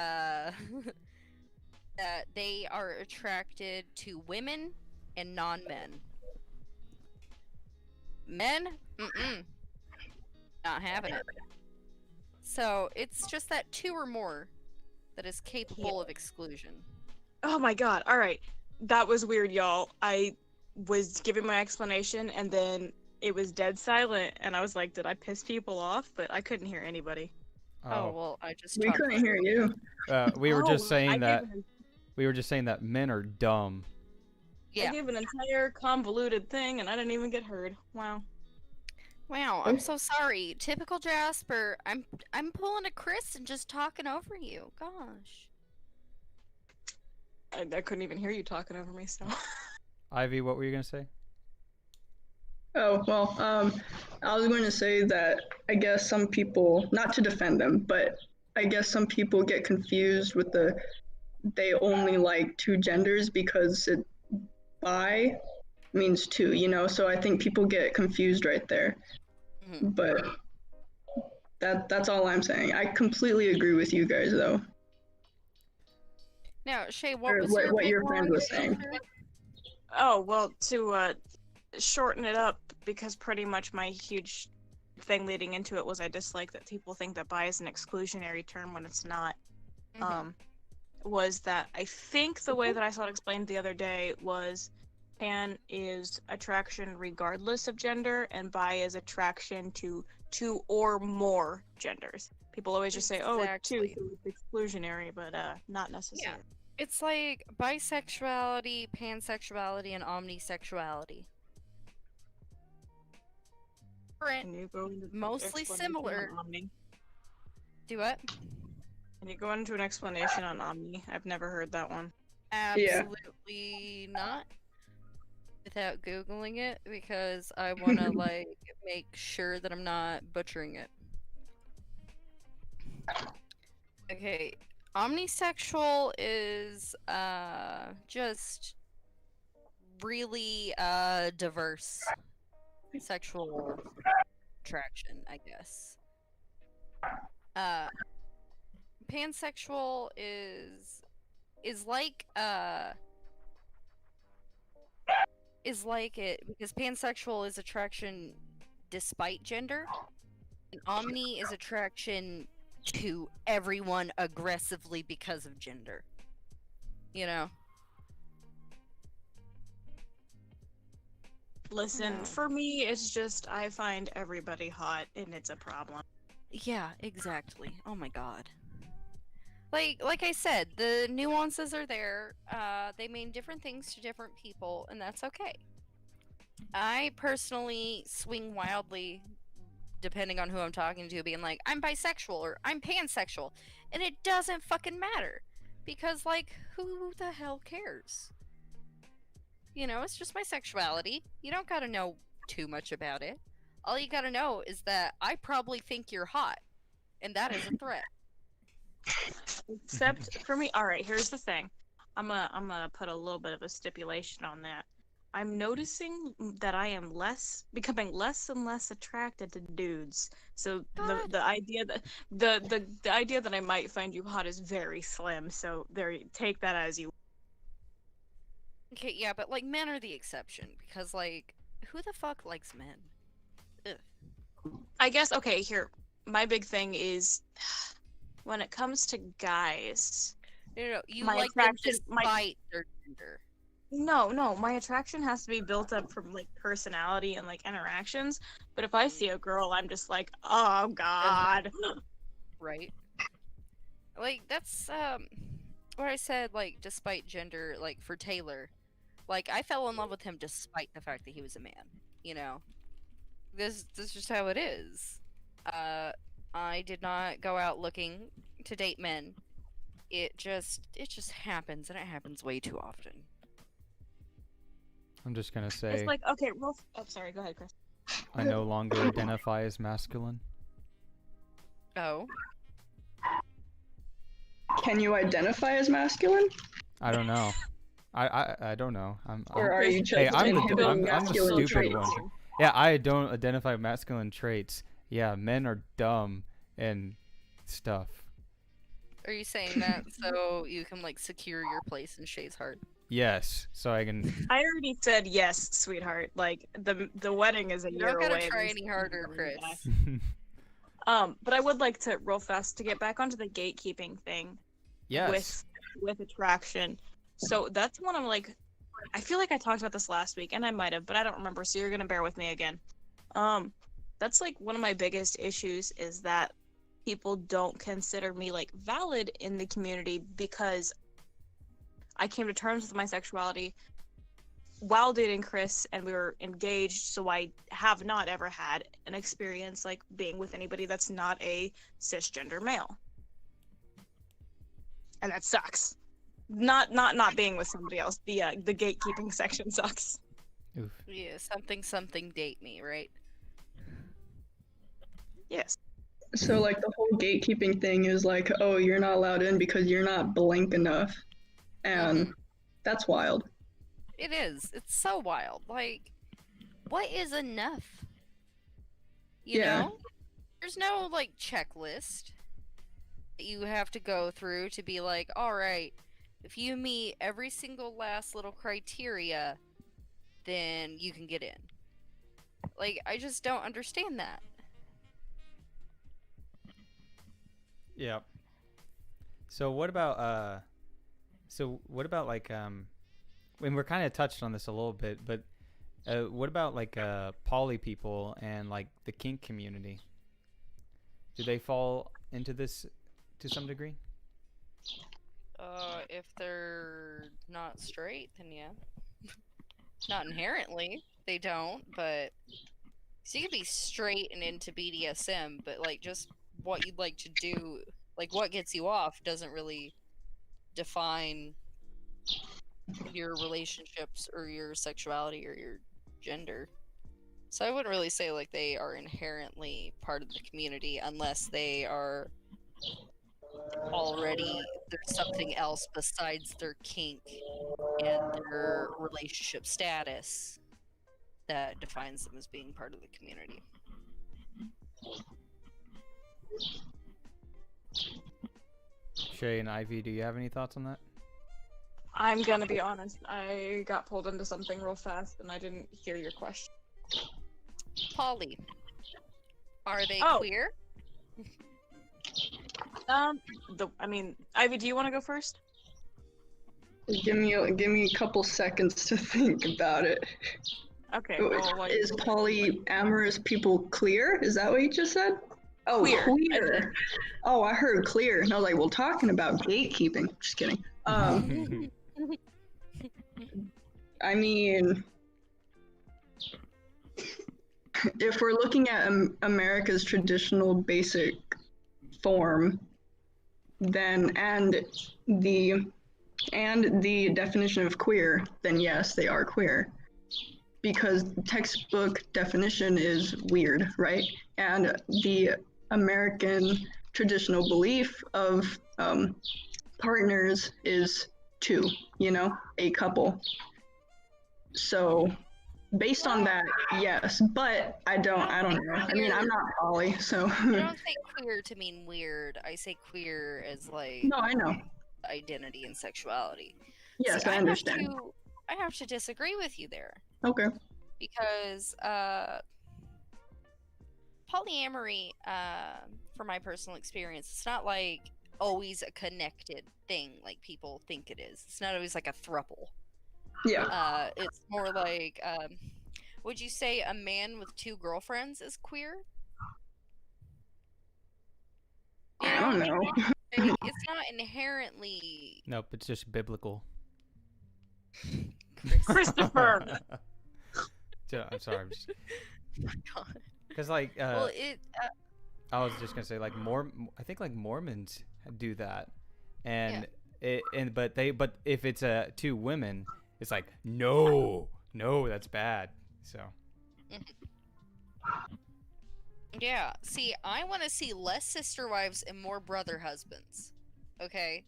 that they are attracted to women and non-men. Men? Not having it. So it's just that two or more that is capable of exclusion. Oh my god, alright. That was weird, y'all. I was giving my explanation, and then it was dead silent, and I was like, did I piss people off? But I couldn't hear anybody. Oh well, I just We couldn't hear you. We were just saying that men are dumb. Yeah. I gave an entire convoluted thing, and I didn't even get heard. Wow. Wow, I'm so sorry. Typical Jasper. I'm pulling a Chris and just talking over you. Gosh. I couldn't even hear you talking over me, so. Ivy, what were you gonna say? Oh, well, I was going to say that I guess some people, not to defend them, but I guess some people get confused with they only like two genders because bi means two, so I think people get confused right there. Mm-hmm. But that's all I'm saying. I completely agree with you guys, though. Now, Shay, what Or was what your big friend one was saying. answer? Oh, well, to shorten it up, because pretty much my huge thing leading into it was I dislike that people think that bi is an exclusionary term when it's not. Mhm. Was that I think the way that I saw it explained the other day was pan is attraction regardless of gender, and bi is attraction to two or more genders. People always just say, "Oh, it's two, Exactly. so it's exclusionary," but not necessarily. It's like bisexuality, pansexuality, and omnisexuality. Different, Can you go into mostly explanation similar. on Omni? Do what? Can you go into an explanation on Omni? I've never heard that one. Absolutely not. Without Googling it, because I want to, like, make sure that I'm not butchering it. Okay. Omnisexual is, just really, diverse sexual attraction, I guess. Pansexual is like it because pansexual is attraction despite gender, and omni is attraction to everyone aggressively because of gender. You know? Listen, No. for me, it's just I find everybody hot, and it's a problem. Yeah, exactly. Oh my god. Like I said, the nuances are there. They mean different things to different people, and that's okay. I personally swing wildly depending on who I'm talking to, being like, I'm bisexual or I'm pansexual. And it doesn't fucking matter. Because, like, who the hell cares? You know, it's just my sexuality. You don't gotta know too much about it. All you gotta know is that I probably think you're hot. And that is a threat. Except for me, all right. Here's the thing. I'm gonna put a little bit of a stipulation on that. I'm noticing that I am becoming less and less attracted to dudes. So God. the idea that the idea that I might find you hot is very slim. So take that as you. Okay, yeah, but, like, men are the exception. Because, like, who the fuck likes men? Ugh. I guess okay. Here, my big thing is when it comes to guys. No, you My like them attraction- despite their gender. No, my attraction has to be built up from like personality and like interactions. But if I see a girl, I'm just like, oh god. Right? Like, that's, what I said, like, despite gender, like, for Taylor. Like, I fell in love with him despite the fact that he was a man, you know? This is just how it is. I did not go out looking to date men. It just happens, and it happens way too often. I'm just gonna say It's like okay, well, oh sorry, go ahead, Chris. I no longer identify as masculine. Oh? Can you identify as masculine? I don't know. I don't know. Or are you just Hey, I'm the inhibiting I'm the masculine stupid traits? one. Yeah, I don't identify masculine traits. Yeah, men are dumb and stuff. Are you saying that so you can, like, secure your place in Shay's heart? Yes, so I can. I already said yes, sweetheart. Like the wedding is a You year don't gotta away. try There's any harder, no Chris. way. But I would like to real fast to get back onto the gatekeeping thing Yes. with attraction. So that's one I'm like, I feel like I talked about this last week, and I might have, but I don't remember. So you're gonna bear with me again. That's like one of my biggest issues is that people don't consider me like valid in the community because I came to terms with my sexuality while dating Chris and we were engaged, so I have not ever had an experience like being with anybody that's not a cisgender male. And that sucks. Not being with somebody else. The gatekeeping section sucks. Oof. Yeah, something date me, right? Yes. So like the whole gatekeeping thing is like, oh, you're not allowed in because you're not blank enough. And that's wild. It is. It's so wild. Like, what is enough? You Yeah. know? There's no, like, checklist that you have to go through to be like, alright, If you meet every single last little criteria, then you can get in. Like, I just don't understand that. Yeah. So what about like and we're kind of touched on this a little bit, but what about like poly people and like the kink community? Do they fall into this to some degree? If they're not straight, then yeah. Not inherently, they don't, but so you could be straight and into BDSM, but like just what you'd like to do, like what gets you off, doesn't really define your relationships or your sexuality or your gender. So I wouldn't really say like they are inherently part of the community unless they are already there's something else besides their kink and their relationship status that defines them as being part of the community. Shea and Ivy, do you have any thoughts on that? I'm gonna be honest. I got pulled into something real fast, and I didn't hear your question. Polly, are they Oh. queer? Ivy, do you want to go first? Give me a couple seconds to think about it. Okay. Is polyamorous people clear? Is that what you just said? Oh, Queer. Oh, I heard clear, and I was like, well, talking about gatekeeping. Just kidding. I mean, if we're looking at America's traditional basic form, then and the definition of queer, then yes, they are queer. Because textbook definition is weird, right? And the American traditional belief of partners is two, a couple. So based on that, yes, but I don't know. I mean, I'm not poly, so. I don't say queer to mean weird. I say queer as like No, I know. identity and sexuality. Yes, See, I understand. I have to disagree with you there. Okay. Because polyamory, from my personal experience, it's not like always a connected thing like people think it is. It's not always like a throuple. Yeah. It's more like, would you say a man with two girlfriends is queer? I don't know. It's not inherently. Nope, it's just biblical. Christopher. I'm sorry. Oh God. Because like, Well, I was just gonna say like I think like Mormons do that, and but if it's two women, it's like no, that's bad. So. Yeah. See, I want to see less sister wives and more brother husbands. Okay.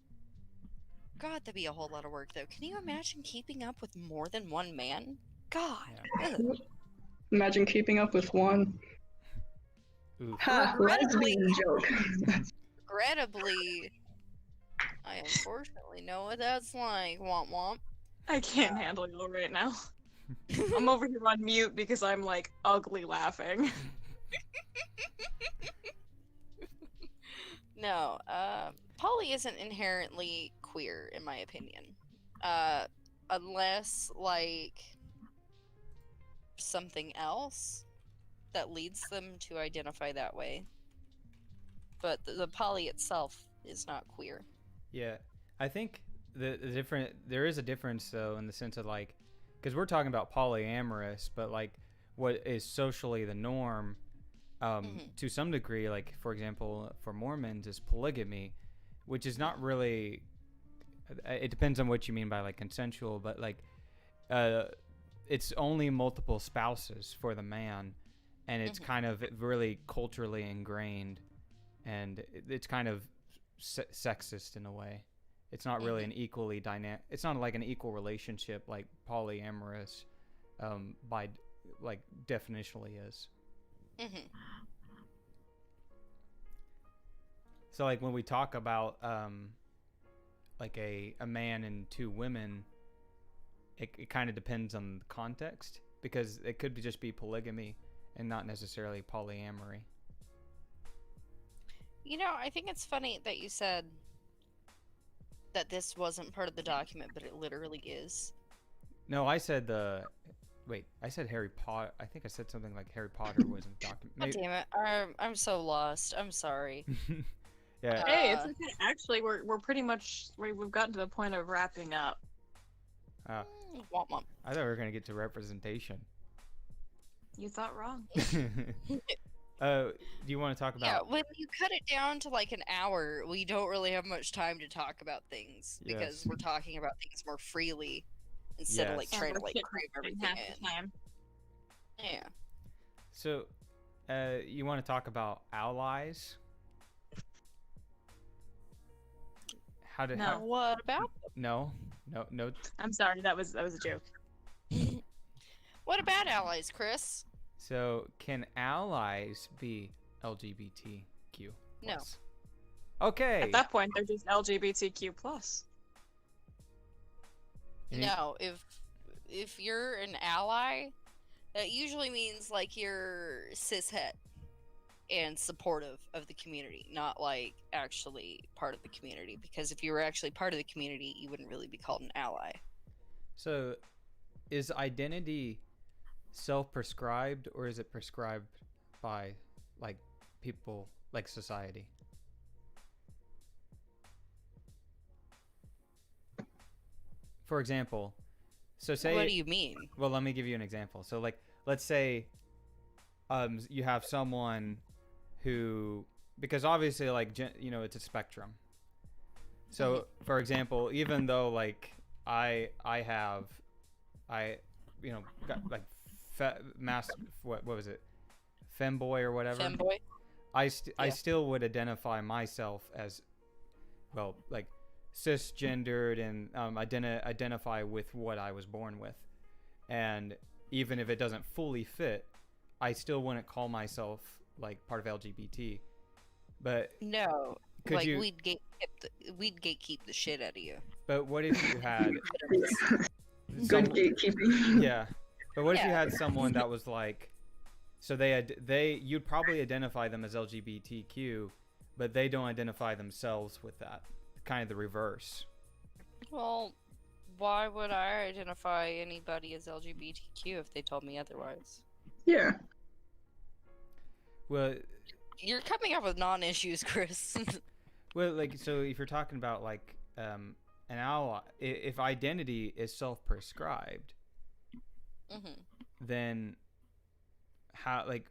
God, that'd be a whole lot of work, though. Can you imagine keeping up with more than one man? God. Yeah. Imagine keeping up with one. Ha! Lesbian joke. Regrettably, I unfortunately know what that's like. Womp womp. I can't handle you right now. I'm over here on mute because I'm like ugly laughing. No, poly isn't inherently queer, in my opinion. Unless, like, something else that leads them to identify that way. But the poly itself is not queer. Yeah, I think there is a difference though in the sense of like, because we're talking about polyamorous, but like what is socially the norm, to some degree, like for example, for Mormons is polygamy, which is not really. It depends on what you mean by like consensual, but like, it's only multiple spouses for the man, and it's kind of really culturally ingrained, and it's kind of sexist in a way. It's not really an equally dynamic. It's not like an equal relationship like polyamorous, by like definitionally is. Mm-hmm. So like when we talk about like a man and two women, it kind of depends on the context, because it could just be polygamy and not necessarily polyamory. You know, I think it's funny that you said that this wasn't part of the document, but it literally is. No, I said I said Harry Potter. I think I said something like Harry Potter was in the document. God damn it. I'm so lost. I'm sorry. Yeah. Hey, it's okay. Actually, we're pretty much we've gotten to the point of wrapping up. Oh, Womp womp. I thought we were gonna get to representation. You thought wrong. Do you want to talk about? Yeah, when you cut it down to like an hour, we don't really have much time to talk about things because Yes. we're talking about things more freely instead of like Yes. trying to We're like getting cram everything half in. the time. Yeah. So, you want to talk about allies? How did? No. How, What about no. I'm sorry, that was a joke. what about allies, Chris? So, can allies be LGBTQ? No. Okay. At that point, they're just LGBTQ plus. Any- No, if you're an ally, that usually means like you're cishet and supportive of the community, not like actually part of the community. Because if you were actually part of the community, you wouldn't really be called an ally. So, is identity self-prescribed, or is it prescribed by like people, like society? For example, so say What do you mean? well, let me give you an example. So like let's say you have someone who, because obviously like it's a spectrum. So for example, even though like I got like what was it, femboy or whatever, Femboy? I Yeah. still would identify myself as, well, like cisgendered, and identify with what I was born with. And even if it doesn't fully fit, I still wouldn't call myself like part of LGBT. But No. could Like you? we'd gatekeep the shit out of you. But what if you had Good some- gatekeeping. Yeah. But what if you Yeah. had someone that was like, so you'd probably identify them as LGBTQ, but they don't identify themselves with that. Kind of the reverse. Well, why would I identify anybody as LGBTQ if they told me otherwise? Yeah. Well, You're coming up with non-issues, Chris. like, so if you're talking about like an ally, if identity is self-prescribed, hmm then how did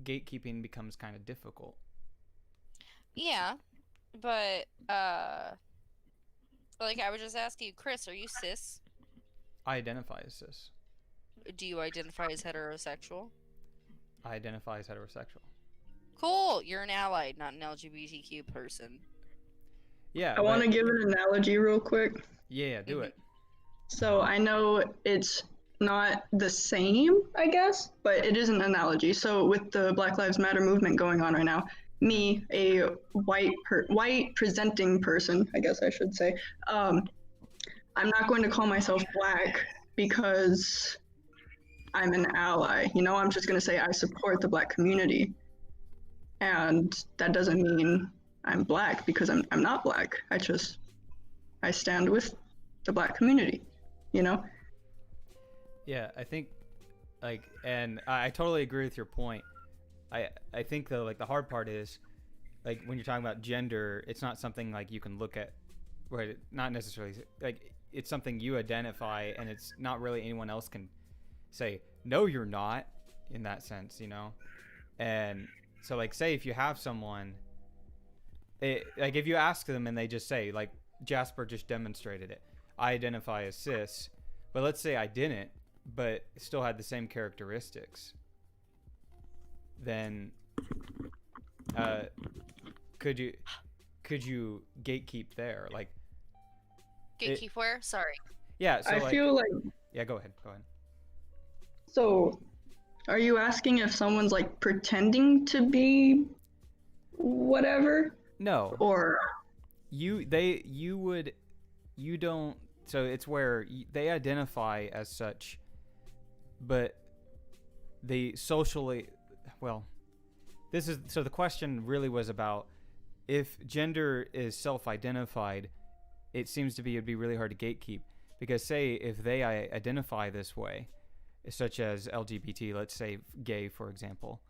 gatekeeping becomes kind of difficult. Yeah, but like I would just ask you, Chris, are you cis? I identify as cis. Do you identify as heterosexual? I identify as heterosexual. Cool, you're an ally, not an LGBTQ person. Yeah. I want to but- give an analogy real quick. Yeah, do it. So I know it's not the same, I guess, but it is an analogy. So with the Black Lives Matter movement going on right now, me, a white presenting person, I guess I should say, I'm not going to call myself black because I'm an ally. I'm just going to say I support the black community. And that doesn't mean I'm black because I'm not black. I stand with the black community, Yeah, I think, like, and I totally agree with your point. I think though, like, the hard part is, like, when you're talking about gender, it's not something like you can look at, right? Not necessarily like it's something you identify, and it's not really anyone else can say no, you're not, in that sense, And so, like, say if you have someone, like, if you ask them and they just say, like, Jasper just demonstrated it, I identify as cis, but let's say I didn't, but still had the same characteristics, then could you gatekeep there? Like, Gatekeep where? Sorry. yeah, so I like, feel like, yeah, go ahead. so are you asking if someone's like pretending to be whatever? No, Or you don't. So it's where they identify as such, but they socially, well, this is so the question really was about if gender is self-identified, it seems to be it'd be really hard to gatekeep, because say if they identify this way, such as LGBT, let's say gay for example,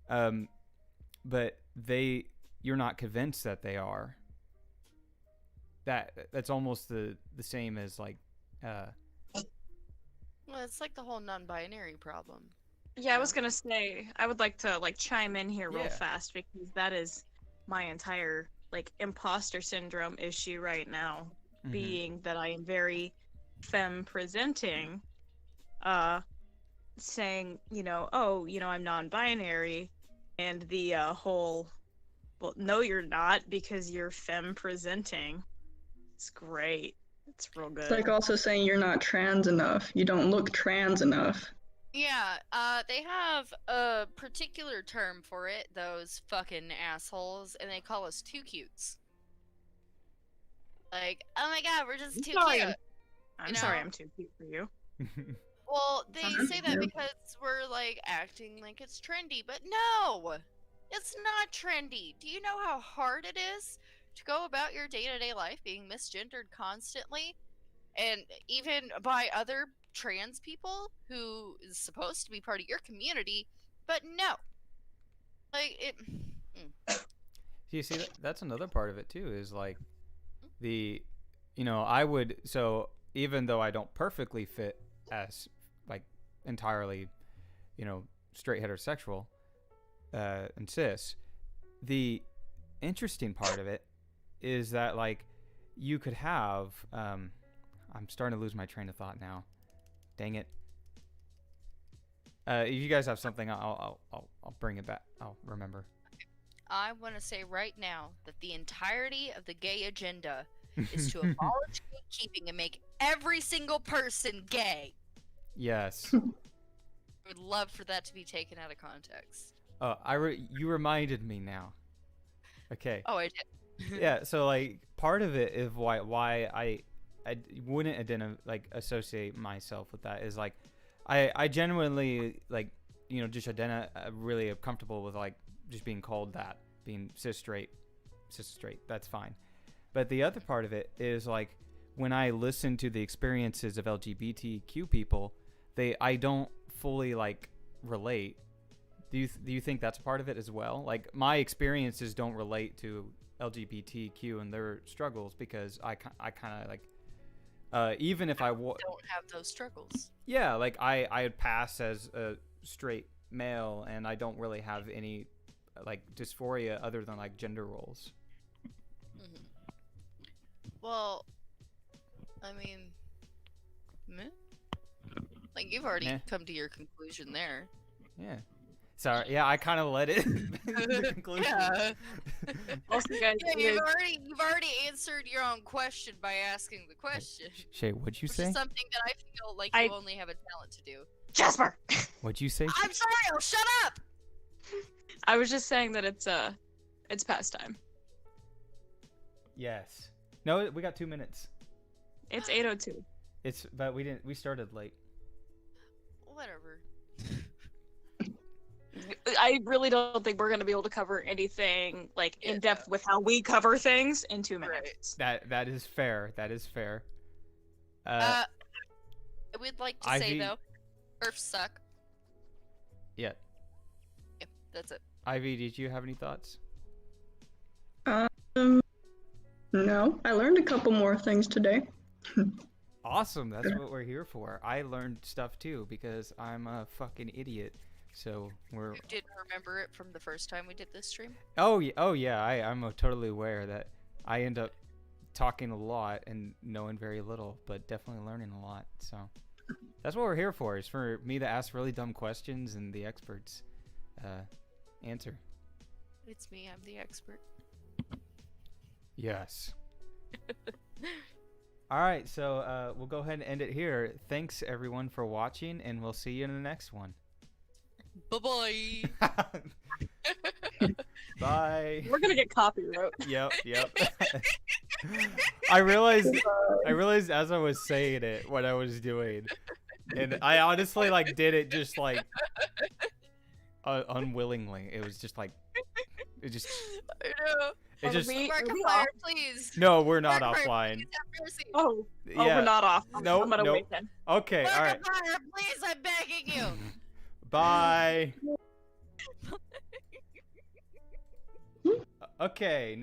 but you're not convinced that they are. That's almost the same as like Well, it's like the whole non-binary problem. Yeah, I was gonna say I would like to like chime in here real Yeah. fast because that is my entire like imposter syndrome issue right now, Mhm. being that I am very femme presenting, saying, oh, I'm non-binary, and the whole, well, no, you're not because you're femme presenting. It's great. It's real good. It's like also saying you're not trans enough. You don't look trans enough. Yeah, they have a particular term for it, those fucking assholes, and they call us too cutes. Like, oh my god, we're just too sorry, cute. I'm sorry I'm too cute for you. Well, they say that Yeah. because we're like acting like it's trendy, but no, it's not trendy. Do you know how hard it is to go about your day-to-day life being misgendered constantly, and even by other trans people who is supposed to be part of your community, but no, like it. You see, that's another part of it too. Is like I would, so even though I don't perfectly fit as like entirely, straight heterosexual, and cis, the interesting part of it is that like you could have, I'm starting to lose my train of thought now. Dang it. If you guys have something, I'll bring it back. I'll remember. I want to say right now that the entirety of the gay agenda is to abolish gatekeeping and make every single person gay. Yes. I would love for that to be taken out of context. You reminded me now. Okay. Oh, I did. Yeah. So like part of it is why I wouldn't associate myself with that is like I genuinely like just really comfortable with like just being called that, being cis straight, that's fine. But the other part of it is like when I listen to the experiences of LGBTQ people, I don't fully like relate. Do you think that's part of it as well? Like my experiences don't relate to LGBTQ and their struggles because I kind of like even if I don't have those struggles. Yeah, like I pass as a straight male and I don't really have any like dysphoria other than like gender roles. Mm-hmm. Well, I mean, meh? Like you've already come to your conclusion there. Yeah. Sorry. Yeah, I kind of let it. The conclusion. Yeah. Also, guys, Yeah, you've already answered your own question by asking the question. Shay, what'd you Which say? is something that I feel like you only have a talent to do. Jasper. What'd you say? I'm sorry. Oh, shut up. I was just saying that it's past time. Yes. No, we got 2 minutes. It's 8:02. But we started late. Whatever. I really don't think we're gonna be able to cover anything like in depth with how we cover things in 2 minutes. That is fair. That is fair. We'd like to say though, Earths suck. Yeah. Yeah, that's it. Ivy, did you have any thoughts? No, I learned a couple more things today. Awesome. That's what we're here for. I learned stuff too because I'm a fucking idiot. So You didn't remember it from the first time we did this stream? Oh yeah. I'm totally aware that I end up talking a lot and knowing very little, but definitely learning a lot. So that's what we're here for. Is for me to ask really dumb questions and the experts answer. It's me. I'm the expert. Yes. All right. So we'll go ahead and end it here. Thanks everyone for watching, and we'll see you in the next one. Bye-bye. Bye. We're gonna get copyright. Yep. I realized as I was saying it what I was doing, and I honestly like did it just like unwillingly. It was just like it just I know. it just we Markiplier, please. no, we're not Markiplier, offline. please have mercy. Oh, Yeah. we're not off. Nope, I'm gonna nope. wait then. Okay, all right. Markiplier, please, I'm begging you. Bye. Okay, now